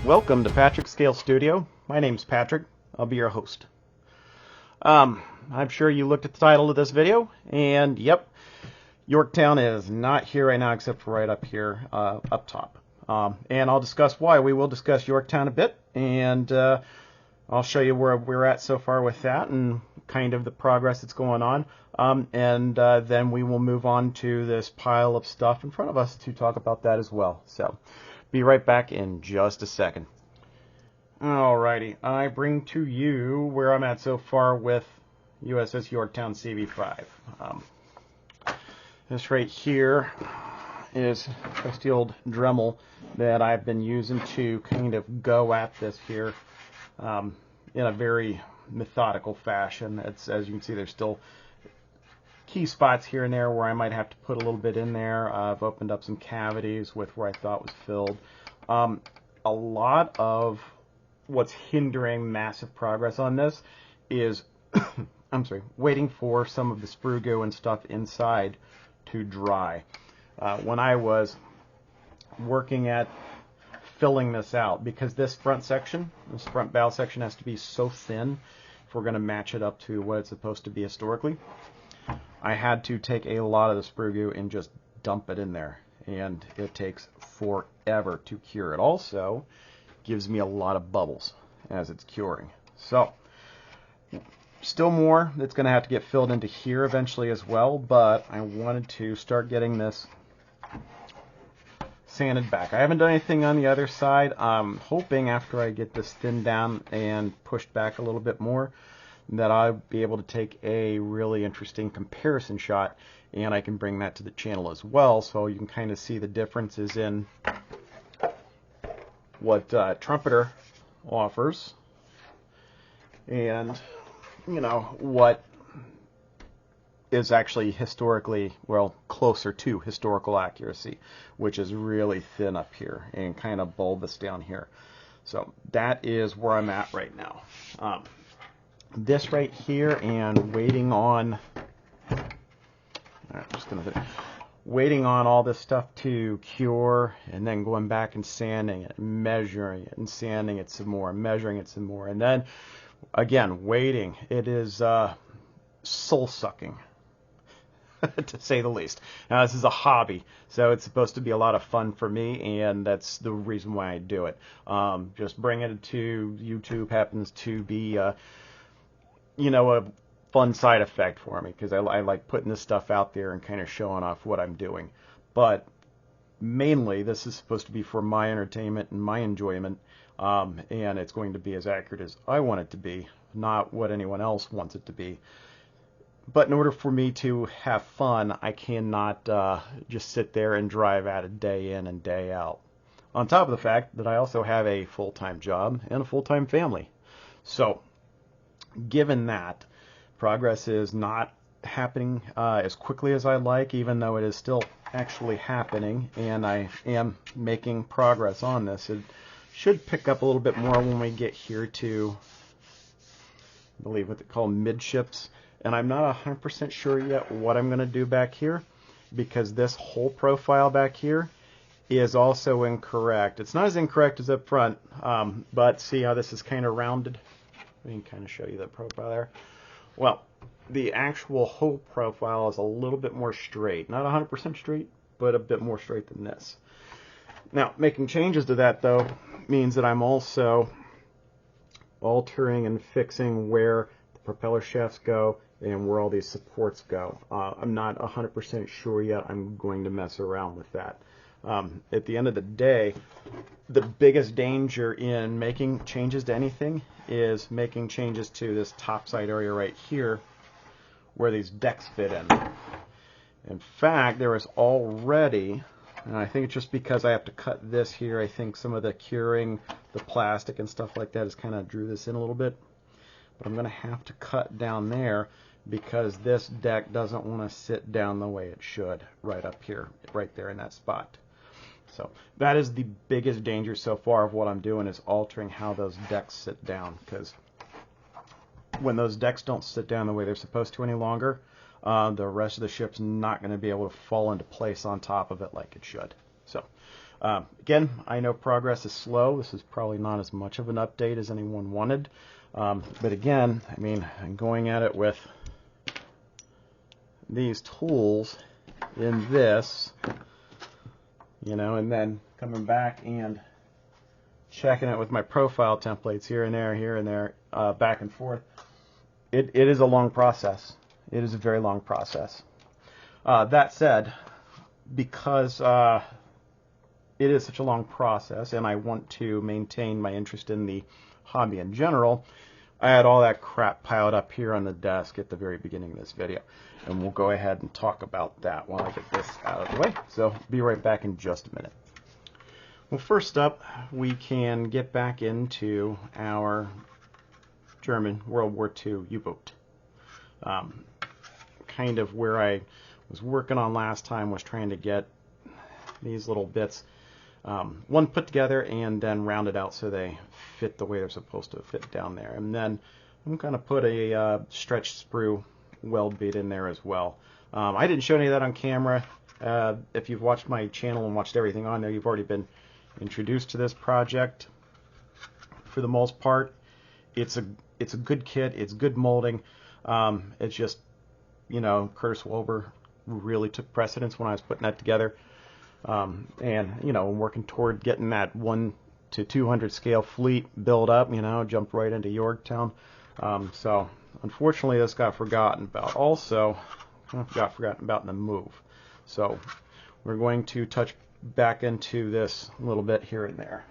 Welcome to Patrick's Scale Studio. My name's Patrick. I'll be your host. I'm sure you looked at the title of this video, and yep, Yorktown is not here right now except for right up here, up top. And I'll discuss why. We will discuss Yorktown a bit, and I'll show you where we're at so far with that and kind of the progress that's going on. And then we will move on to this pile of stuff in front of us to talk about that as well. So, be right back in just a second. Alrighty, I bring to you where I'm at so far with USS Yorktown CV5. This right here is the old Dremel that I've been using to kind of go at this here in a very methodical fashion. It's, as you can see, there's still key spots here and there where I might have to put a little bit in there. I've opened up some cavities with where I thought was filled. A lot of what's hindering massive progress on this is waiting for some of the sprue goo and stuff inside to dry. When I was working at filling this out, because this front section, this front bow section has to be so thin if we're going to match it up to what it's supposed to be historically, I had to take a lot of the sprue goo and just dump it in there, and it takes forever to cure. It also gives me a lot of bubbles as it's curing. So, still more that's going to have to get filled into here eventually as well, but I wanted to start getting this sanded back. I haven't done anything on the other side. I'm hoping after I get this thinned down and pushed back a little bit more that I'll be able to take a really interesting comparison shot, and I can bring that to the channel as well, so you can kind of see the differences in what Trumpeter offers and, you know, what is actually historically, well, closer to historical accuracy, which is really thin up here and kind of bulbous down here. So that is where I'm at right now. This right here, and waiting on, waiting on all this stuff to cure, and then going back and sanding it, measuring it, and sanding it some more, measuring it some more, and then again waiting. It is soul-sucking, to say the least. Now, this is a hobby, so it's supposed to be a lot of fun for me, and that's the reason why I do it. Just bringing it to YouTube happens to be you know, a fun side effect for me, because I like putting this stuff out there and kind of showing off what I'm doing. But mainly this is supposed to be for my entertainment and my enjoyment, and it's going to be as accurate as I want it to be, not what anyone else wants it to be. But in order for me to have fun, I cannot just sit there and drive at it day in and day out. On top of the fact that I also have a full-time job and a full-time family. So, given that, progress is not happening as quickly as I'd like, even though it is still actually happening, and I am making progress on this. It should pick up a little bit more when we get here to, I believe, what they call midships. And I'm not 100% sure yet what I'm going to do back here, because this whole profile back here is also incorrect. It's not as incorrect as up front, but see how this is kind of rounded? I can kind of show you that profile there. Well, the actual whole profile is a little bit more straight. Not 100% straight, but a bit more straight than this. Now, making changes to that, though, means that I'm also altering and fixing where the propeller shafts go and where all these supports go. I'm not 100% sure yet. I'm going to mess around with that. At the end of the day, the biggest danger in making changes to anything is making changes to this topside area right here where these decks fit in. In fact, there is already, and I think it's just because I have to cut this here, I think some of the curing, the plastic and stuff like that has kind of drew this in a little bit. But I'm going to have to cut down there because this deck doesn't want to sit down the way it should right up here, right there in that spot. So that is the biggest danger so far of what I'm doing, is altering how those decks sit down, because when those decks don't sit down the way they're supposed to any longer, the rest of the ship's not going to be able to fall into place on top of it like it should. So Again, I know progress is slow. This is probably not as much of an update as anyone wanted. But again, I mean, I'm going at it with these tools in this, you know, and then coming back and checking it with my profile templates here and there, back and forth. It is a long process. It is a very long process. That said, because it is such a long process and I want to maintain my interest in the hobby in general, I had all that crap piled up here on the desk at the very beginning of this video. And we'll go ahead and talk about that while I get this out of the way. So be right back in just a minute. Well, first up, we can get back into our German World War II U-boat. Kind of where I was working on last time was trying to get these little bits, one put together and then rounded out so they fit the way they're supposed to fit down there. And then I'm going to put a stretch sprue weld bead in there as well. I didn't show any of that on camera. If you've watched my channel and watched everything on there, you've already been introduced to this project. For the most part, it's a good kit. It's good molding. It's just, you know, Curtis Wilbur really took precedence when I was putting that together. And, you know, working toward getting that 1 to 200 scale fleet built up, you know, jumped right into Yorktown. So unfortunately this got forgotten about. Also, got forgotten about in the move. So we're going to touch back into this a little bit here and there.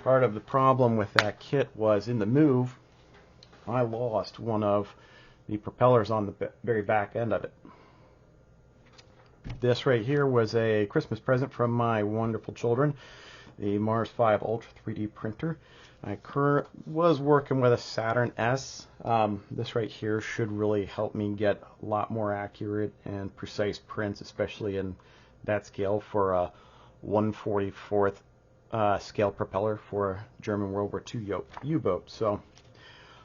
Part of the problem with that kit was in the move, I lost one of the propellers on the very back end of it. This right here was a Christmas present from my wonderful children, the Mars 5 Ultra 3D printer. I was working with a Saturn S. This right here should really help me get a lot more accurate and precise prints, especially in that scale for a 1/44th scale propeller for a German World War II U-boat. So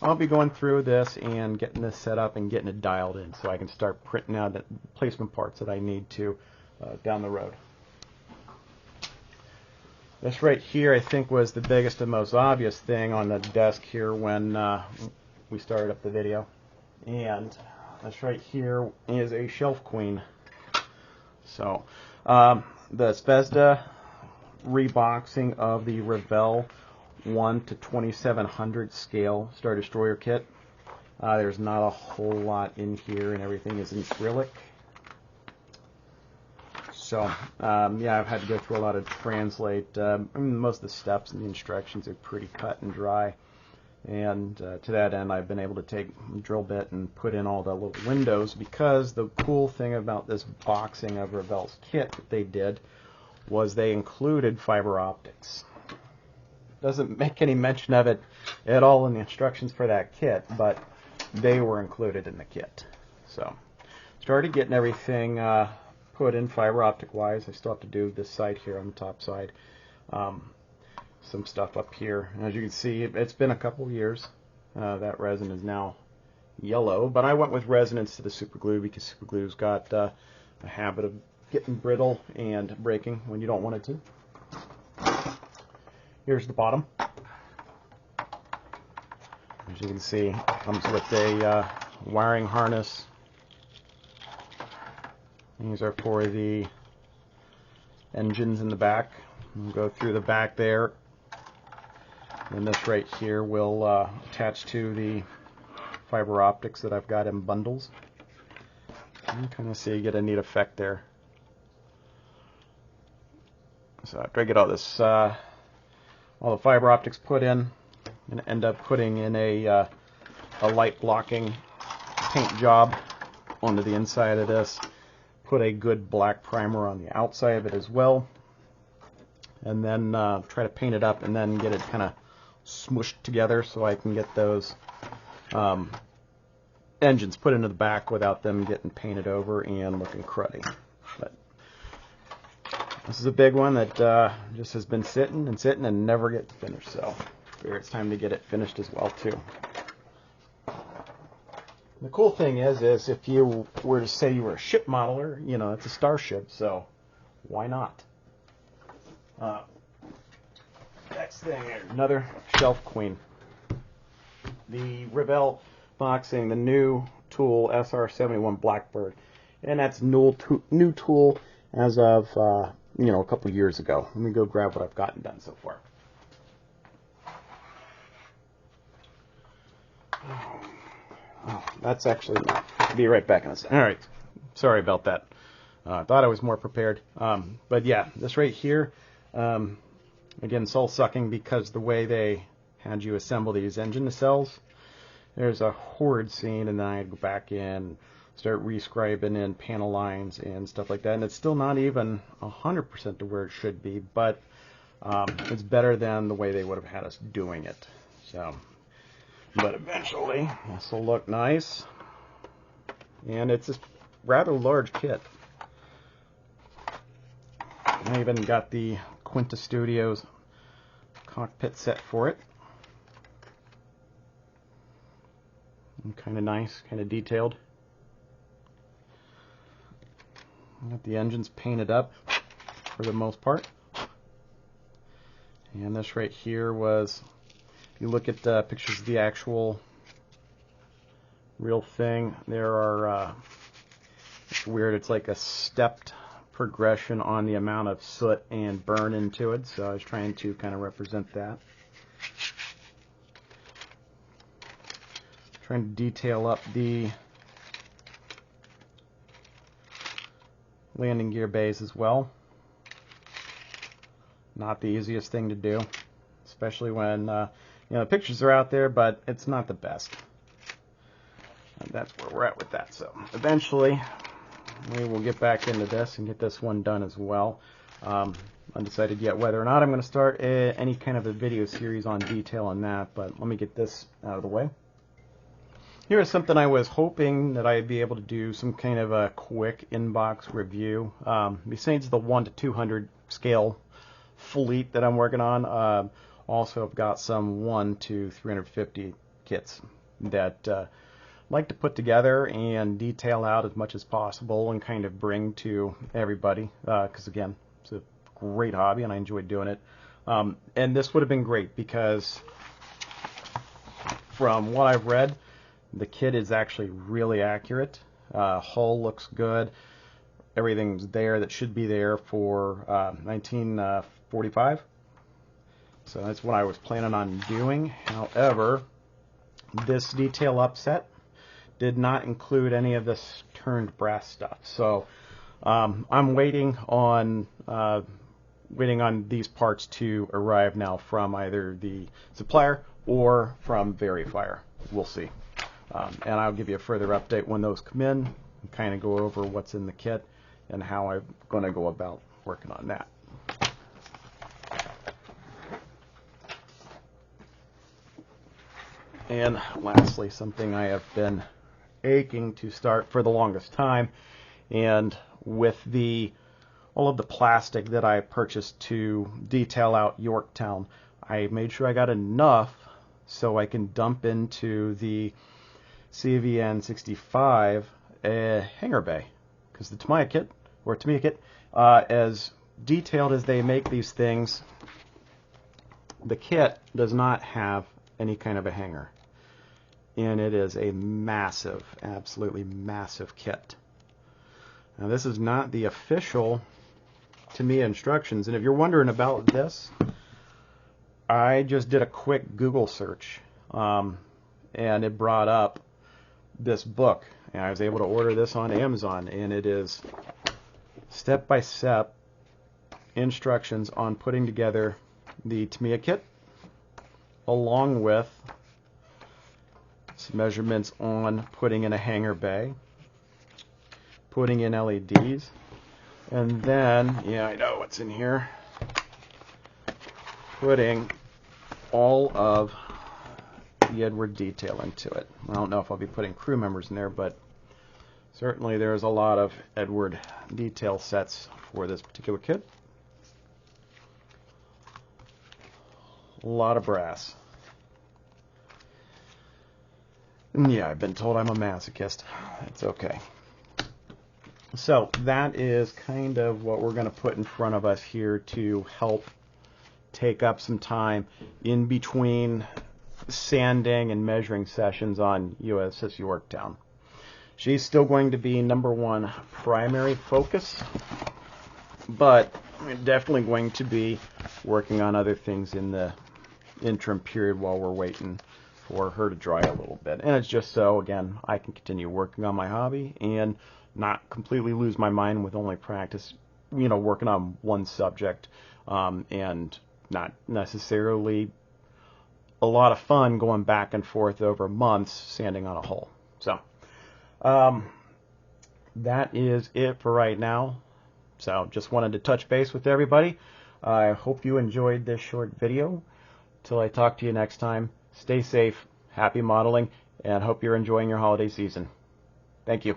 I'll be going through this and getting this set up and getting it dialed in so I can start printing out the placement parts that I need to down the road. This right here I think was the biggest and most obvious thing on the desk here when we started up the video. And this right here is a shelf queen. So the Spezda reboxing of the Revell 1 to 2700 scale Star Destroyer kit. There's not a whole lot in here and everything is in acrylic. So yeah, I've had to go through a lot of translate. I mean, most of the steps and the instructions are pretty cut and dry. And to that end, I've been able to take a drill bit and put in all the little windows, because the cool thing about this boxing of Revell's kit that they did was they included fiber optics. Doesn't make any mention of it at all in the instructions for that kit, but they were included in the kit. So started getting everything put in fiber optic wise. I still have to do this side here on the top side. Some stuff up here. As you can see, it's been a couple years. That resin is now yellow, but I went with resonance to the super glue because super glue's got a habit of getting brittle and breaking when you don't want it to. Here's the bottom. As you can see, it comes with a wiring harness. These are for the engines in the back. We'll go through the back there. And this right here will attach to the fiber optics that I've got in bundles. You can kind of see you get a neat effect there. So after I get all this, all the fiber optics put in, I'm going to end up putting in a light blocking paint job onto the inside of this. Put a good black primer on the outside of it as well, and then try to paint it up and then get it kind of smushed together so I can get those engines put into the back without them getting painted over and looking cruddy. But this is a big one that just has been sitting and never gets finished, so I figure it's time to get it finished as well too. The cool thing is if you were to say you were a ship modeler, you know, it's a starship, so Why not? Next thing here, another shelf queen. The Revell Boxing, the new tool SR71 Blackbird, and that's new tool as of a couple years ago. Let me go grab what I've gotten done so far. Oh, that's actually not. I'll be right back in a second. All right, sorry about that. I thought I was more prepared, but yeah, this right here, again, soul sucking because the way they had you assemble these engine nacelles. There's a horrid scene, and then I go back in, start rescribing in panel lines and stuff like that, and it's still not even 100% to where it should be, but it's better than the way they would have had us doing it. So, but eventually, this will look nice, and it's a rather large kit. I even got the Quinta Studios cockpit set for it. Kind of nice, kind of detailed. Got the engines painted up for the most part. And this right here was, if you look at pictures of the actual real thing, there are, it's weird, it's like a stepped progression on the amount of soot and burn into it, so I was trying to kind of represent that. Trying to detail up the landing gear bays as well. Not the easiest thing to do, especially when the pictures are out there, but it's not the best. And that's where we're at with that. So eventually we will get back into this and get this one done as well. Undecided yet whether or not I'm going to start any kind of a video series on detail on that, but let me get this out of the way. Here's something I was hoping that I'd be able to do some kind of a quick inbox review. Besides the 1 to 200 scale fleet that I'm working on, also I've got some 1 to 350 kits that I'd like to put together and detail out as much as possible and kind of bring to everybody, because again, it's a great hobby and I enjoy doing it. And this would have been great because from what I've read, the kit is actually really accurate. Hull looks good. Everything's there that should be there for 1945. So that's what I was planning on doing. However, this detail upset did not include any of this turned brass stuff. So I'm waiting on these parts to arrive now from either the supplier or from Verifier. We'll see. And I'll give you a further update when those come in and kind of go over what's in the kit and how I'm going to go about working on that. And lastly, something I have been aching to start for the longest time, and with all of the plastic that I purchased to detail out Yorktown, I made sure I got enough so I can dump into the CVN 65 hangar bay, because the Tamiya kit, as detailed as they make these things, the kit does not have any kind of a hangar, and it is a massive, absolutely massive kit. Now this is not the official Tamiya instructions, and if you're wondering about this, I just did a quick Google search, and it brought up this book, and I was able to order this on Amazon, and it is step-by-step instructions on putting together the Tamiya kit, along with some measurements on putting in a hangar bay, putting in LEDs, and then, yeah, I know what's in here, putting all of the Edward detail into it. I don't know if I'll be putting crew members in there, but certainly there's a lot of Edward detail sets for this particular kit. A lot of brass. And yeah, I've been told I'm a masochist. It's okay. So that is kind of what we're going to put in front of us here to help take up some time in between sanding and measuring sessions on USS Yorktown. She's still going to be #1 primary focus, but we're definitely going to be working on other things in the interim period while we're waiting for her to dry a little bit. And it's just so, again, I can continue working on my hobby and not completely lose my mind with only practice, working on one subject, and not necessarily a lot of fun going back and forth over months sanding on a hull. So that is it for right now. So just wanted to touch base with everybody. I hope you enjoyed this short video. Till I talk to you next time, stay safe, happy modeling, and hope you're enjoying your holiday season. Thank you.